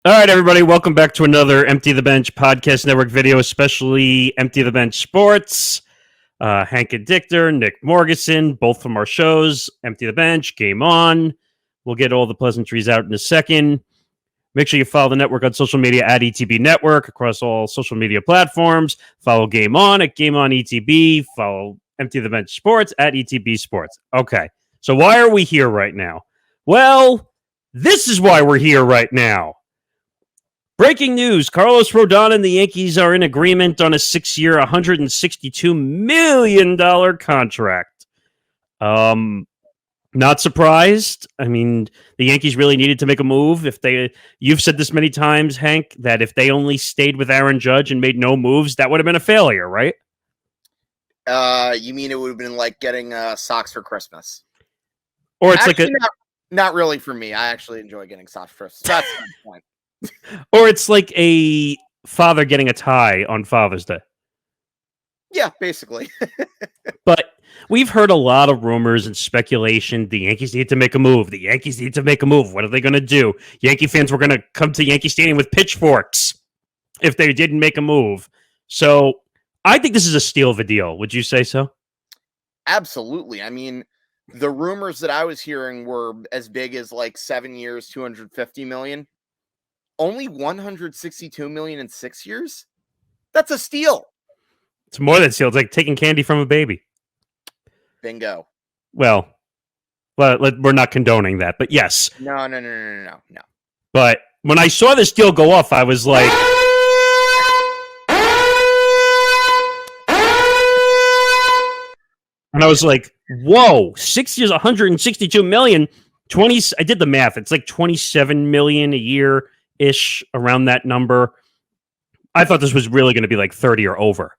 All right, everybody, welcome back to another Empty the Bench podcast network video, especially Empty the Bench Sports. Hank Indictor, Nick Morgasen, both from our shows, Empty the Bench, Game On. We'll get all the pleasantries out in a second. Make sure you follow the network on social media at ETB Network across all social media platforms. Follow Game On at Game On ETB. Follow Empty the Bench Sports at ETB Sports. Okay, so why are we here right now? Well, this is why we're here right now. Breaking news, Carlos Rodon and the Yankees are in agreement on a 6-year, $162 million contract. Not surprised. I mean, the Yankees really needed to make a move. You've said this many times, Hank, that if they only stayed with Aaron Judge and made no moves, that would have been a failure, right? You mean it would have been like getting socks for Christmas? Or it's actually, not really for me. I actually enjoy getting socks for Christmas. That's the point. Or it's like a father getting a tie on Father's Day. Yeah, basically. But we've heard a lot of rumors and speculation. The Yankees need to make a move. The Yankees need to make a move. What are they going to do? Yankee fans were going to come to Yankee Stadium with pitchforks if they didn't make a move. So I think this is a steal of a deal. Would you say so? Absolutely. I mean, the rumors that I was hearing were as big as like 7 years, 250 million. Only 162 million in 6 years? That's a steal. It's more than steal. It's like taking candy from a baby. Bingo. Well, we're not condoning that, but yes. No. But when I saw this deal go off, I was like, and I was like, whoa, 6 years, 162 million, 20. I did the math. It's like 27 million a year ish, around that number. I thought this was really going to be like 30 or over.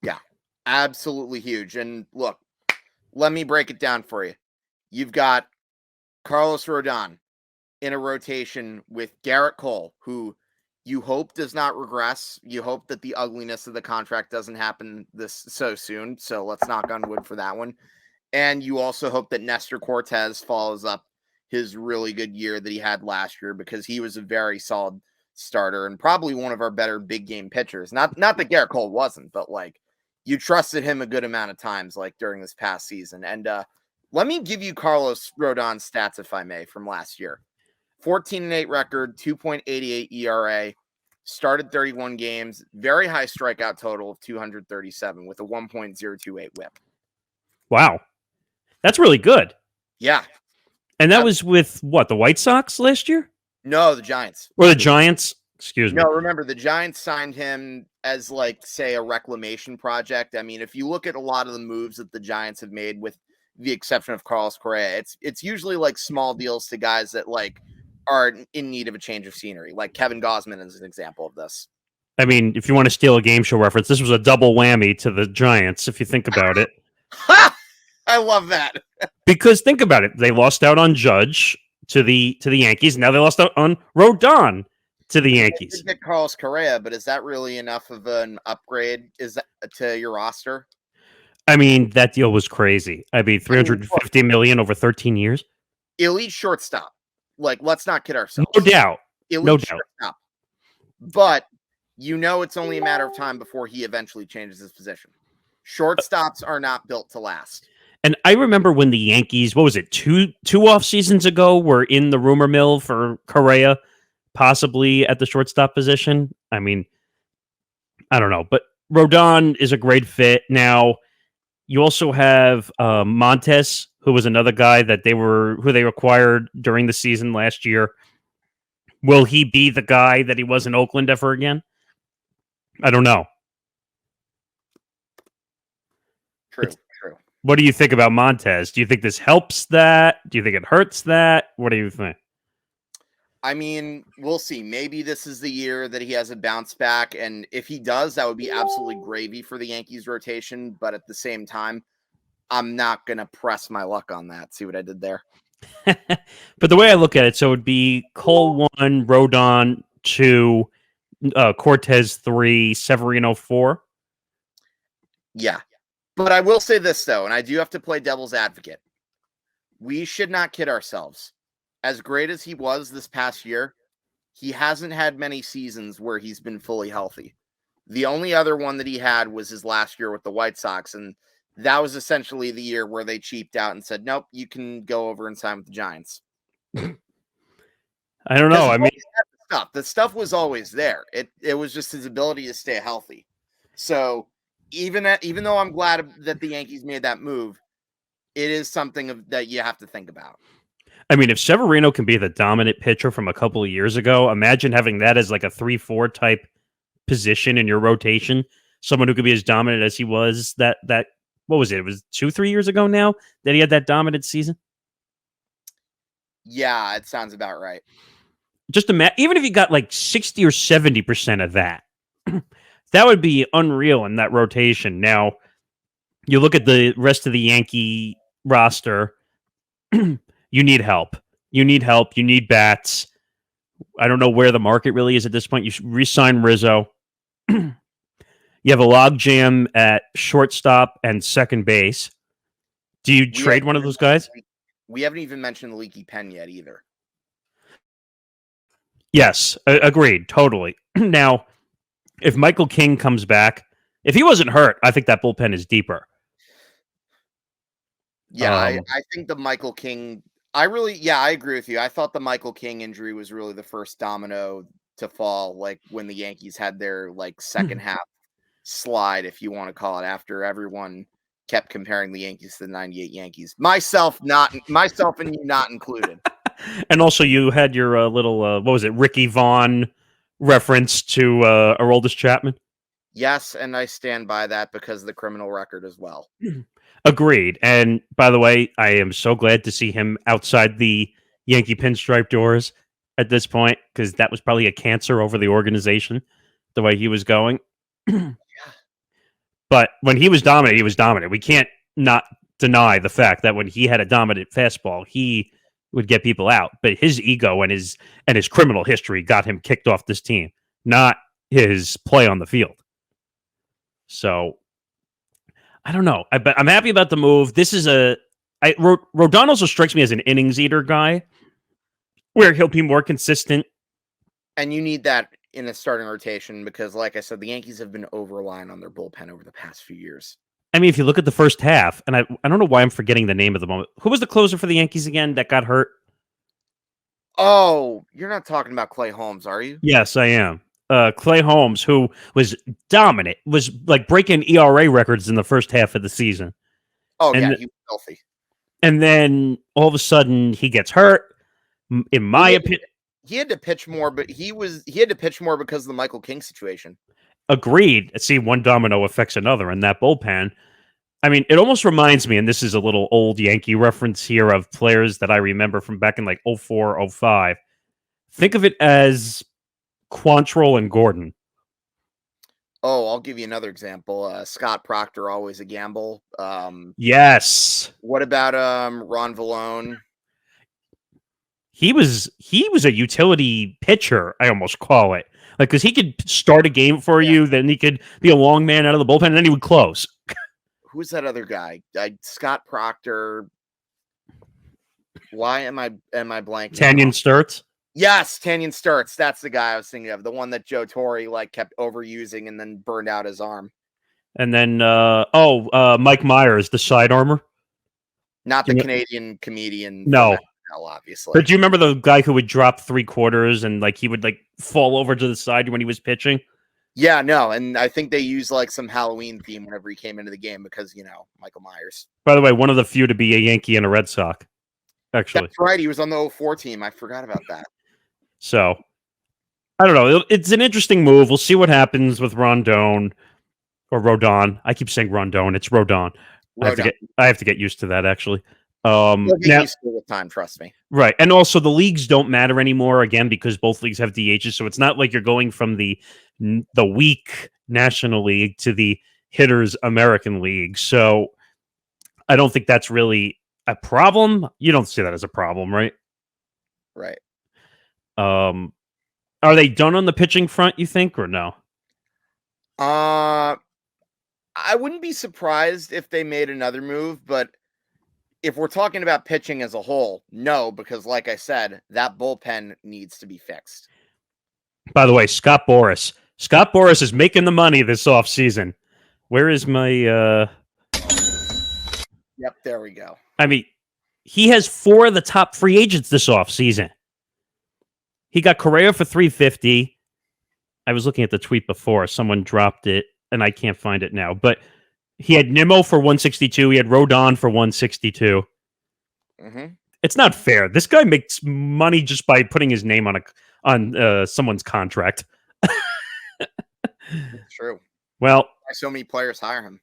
Yeah, absolutely huge. And look, let me break it down for you. You've got Carlos Rodon in a rotation with Garrett Cole, who you hope does not regress. You hope that the ugliness of the contract doesn't happen this so soon. So let's knock on wood for that one. And you also hope that Nestor Cortez follows up his really good year that he had last year, because he was a very solid starter and probably one of our better big game pitchers. Not that Garrett Cole wasn't, but like you trusted him a good amount of times, like during this past season. And let me give you Carlos Rodon's stats, if I may, from last year. 14-8 record, 2.88 ERA, started 31 games, very high strikeout total of 237 with a 1.028 whip. Wow. That's really good. Yeah. And that was with what, the White Sox last year? No, the Giants. Or the Giants? Excuse me. No, remember, the Giants signed him as, like, say, a reclamation project. I mean, if you look at a lot of the moves that the Giants have made, with the exception of Carlos Correa, it's usually, like, small deals to guys that, like, are in need of a change of scenery. Like Kevin Gausman is an example of this. I mean, if you want to steal a game show reference, this was a double whammy to the Giants, if you think about it. I love that. Because think about it. They lost out on Judge to the Yankees. Now they lost out on Rodon to the Yankees. They did get Carlos Correa, but is that really enough of an upgrade to your roster? I mean, that deal was crazy. I mean, $350 million over 13 years. Elite shortstop. Like, let's not kid ourselves. No doubt. Elite shortstop. But you know it's only a matter of time before he eventually changes his position. Shortstops are not built to last. And I remember when the Yankees, what was it, two off seasons ago, were in the rumor mill for Correa, possibly at the shortstop position. I mean, I don't know, but Rodon is a great fit. Now, you also have Montes, who was another guy that who they acquired during the season last year. Will he be the guy that he was in Oakland ever again? I don't know. True. What do you think about Montes? Do you think this helps that? Do you think it hurts that? What do you think? I mean, we'll see. Maybe this is the year that he has a bounce back. And if he does, that would be absolutely gravy for the Yankees rotation. But at the same time, I'm not going to press my luck on that. See what I did there? But the way I look at it, so it would be Cole 1, Rodon 2, Cortez 3, Severino 4. Yeah. But I will say this, though, and I do have to play devil's advocate. We should not kid ourselves. as great as he was this past year, he hasn't had many seasons where he's been fully healthy. The only other one that he had was his last year with the White Sox, and that was essentially the year where they cheaped out and said, "Nope, you can go over and sign with the Giants." I don't know. I mean, the stuff was always there. It was just his ability to stay healthy. So even though I'm glad that the Yankees made that move, it is something that you have to think about. I mean, if Severino can be the dominant pitcher from a couple of years ago, imagine having that as like a 3-4 type position in your rotation. Someone who could be as dominant as he was that what was it? It was 2-3 years ago now that he had that dominant season. Yeah, it sounds about right. Just imagine, even if you got like 60 or 70% of that, that would be unreal in that rotation. Now, you look at the rest of the Yankee roster, you need help. You need help. You need bats. I don't know where the market really is at this point. You should re-sign Rizzo. You have a logjam at shortstop and second base. Do you trade one of those guys? We haven't even mentioned the leaky pen yet either. Yes, agreed. Totally. Now, if Michael King comes back, if he wasn't hurt, I think that bullpen is deeper. Yeah, I think the Michael King, I agree with you. I thought the Michael King injury was really the first domino to fall, like when the Yankees had their like second half slide, if you want to call it, after everyone kept comparing the Yankees to the 98 Yankees. Myself and you not included. And also you had your little, what was it, Ricky Vaughn reference to Aroldis Chapman? Yes, and I stand by that because of the criminal record as well. Agreed. And by the way, I am so glad to see him outside the Yankee pinstripe doors at this point, because that was probably a cancer over the organization, the way he was going. But when he was dominant, he was dominant. We can't not deny the fact that when he had a dominant fastball, he would get people out. But his ego and his criminal history got him kicked off this team, not his play on the field. So I don't know. I'm happy about the move. This is Rodon also strikes me as an innings eater guy, where he'll be more consistent. And you need that in a starting rotation because, like I said, the Yankees have been over-reliant on their bullpen over the past few years. I mean, if you look at the first half, and I don't know why I'm forgetting the name of the moment. Who was the closer for the Yankees again that got hurt? Oh, you're not talking about Clay Holmes, are you? Yes, I am. Clay Holmes, who was dominant, was like breaking ERA records in the first half of the season. Oh, yeah, he was healthy. And then all of a sudden he gets hurt. In my opinion, he had to pitch more, but he had to pitch more because of the Michael King situation. Agreed. See, one domino affects another in that bullpen. I mean, it almost reminds me, and this is a little old Yankee reference here, of players that I remember from back in like 04, 05. Think of it as Quantrill and Gordon. Oh, I'll give you another example. Scott Proctor, always a gamble. Yes. What about Ron Vallone? He was a utility pitcher, I almost call it. Like, because he could start a game for you, then he could be a long man out of the bullpen, and then he would close. Who's that other guy? Scott Proctor. Why am I blanking? Tanyan Sturts? Yes, Tanyan Sturts. That's the guy I was thinking of. The one that Joe Torre like kept overusing and then burned out his arm. And then Mike Myers, the side armor. Not the Canadian comedian. No. Obviously. But do you remember the guy who would drop 3/4 and like he would like fall over to the side when he was pitching? Yeah, no, and I think they used like some Halloween theme whenever he came into the game because, Michael Myers. By the way, one of the few to be a Yankee and a Red Sox, actually. That's right. He was on the 04 team. I forgot about that. So, I don't know. It's an interesting move. We'll see what happens with Rodon. I keep saying Rodon. It's Rodon. I have to get used to that, actually. You'll get used to it with time, trust me. Right. And also the leagues don't matter anymore, again, because both leagues have DHs. So it's not like you're going from the weak National League to the hitters American League. So I don't think that's really a problem. You don't see that as a problem, right? Right. Are they done on the pitching front, you think, or no? I wouldn't be surprised if they made another move, but if we're talking about pitching as a whole, no, because like I said, that bullpen needs to be fixed. By the way, Scott Boras. Scott Boras is making the money this offseason. Where is my Yep, there we go. I mean, he has 4 of the top free agents this offseason. He got Correa for $350. I was looking at the tweet before. Someone dropped it, and I can't find it now. But he had Nimmo for $162. He had Rodon for $162. Mm-hmm. It's not fair. This guy makes money just by putting his name on someone's contract. It's true. Well, so many players hire him.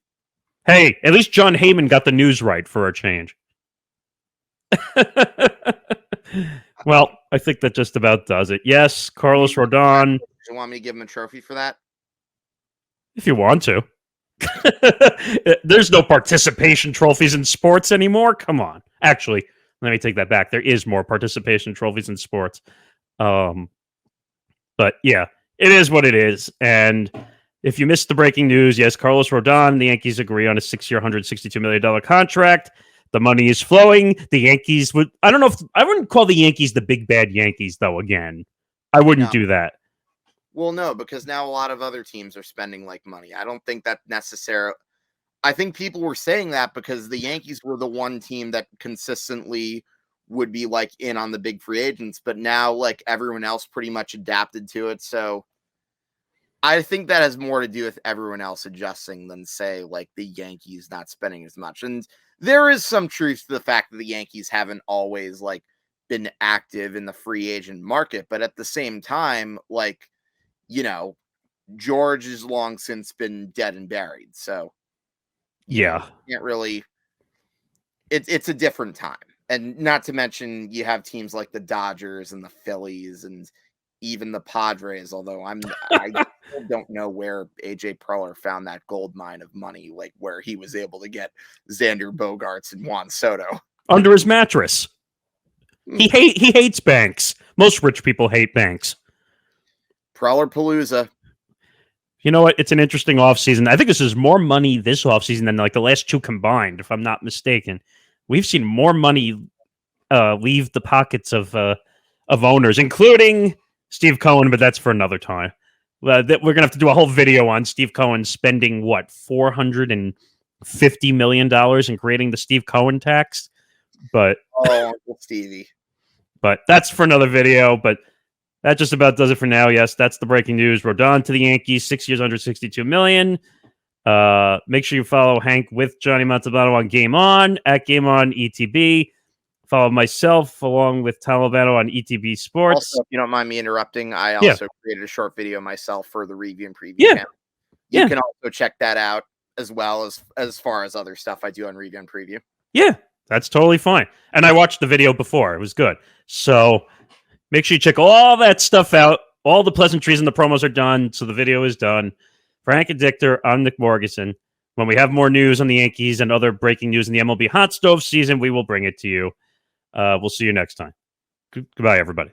Hey, at least John Heyman got the news right for a change. Well, I think that just about does it. Yes, Carlos Rodon. Do you want me to give him a trophy for that? If you want to. There's no participation trophies in sports anymore. Come on. Actually, let me take that back. There is more participation trophies in sports. But yeah, it is what it is. And if you missed the breaking news, yes, Carlos Rodon, the Yankees agree on a 6-year, $162 million contract. The money is flowing. The Yankees would, I don't know if, I wouldn't call the Yankees the big bad Yankees, though, again. I wouldn't do that. Well, no, because now a lot of other teams are spending like money. I don't think that necessarily, I think people were saying that because the Yankees were the one team that consistently would be like in on the big free agents, but now like everyone else pretty much adapted to it. So I think that has more to do with everyone else adjusting than say like the Yankees not spending as much. And there is some truth to the fact that the Yankees haven't always like been active in the free agent market, but at the same time, like, you know, George has long since been dead and buried. So yeah, you can't really, it's a different time. And not to mention you have teams like the Dodgers and the Phillies and even the Padres, although I don't know where AJ Preller found that gold mine of money, like where he was able to get Xander Bogaerts and Juan Soto under his mattress. He hates banks. Most rich people hate banks. Preller Palooza. You know what? It's an interesting offseason. I think this is more money this offseason than like the last 2 combined, if I'm not mistaken. We've seen more money leave the pockets of owners, including Steve Cohen, but that's for another time. We're going to have to do a whole video on Steve Cohen spending, what, $450 million in creating the Steve Cohen tax? But Uncle Stevie. But that's for another video. But that just about does it for now. Yes, that's the breaking news. Rodon to the Yankees, 6 years, $162 million. Make sure you follow Hank with Johnny Montalbano on Game On, at Game On ETB. Follow myself along with Tom Albano on ETB Sports. Also, if you don't mind me interrupting, I also created a short video myself for the review and preview channel. You can also check that out as well as far as other stuff I do on review and preview. Yeah, that's totally fine. And I watched the video before. It was good. So make sure you check all that stuff out. All the pleasantries and the promos are done, so the video is done. For Hank Indictor, I'm Nick Morgasen. When we have more news on the Yankees and other breaking news in the MLB hot stove season, we will bring it to you. We'll see you next time. Goodbye, everybody.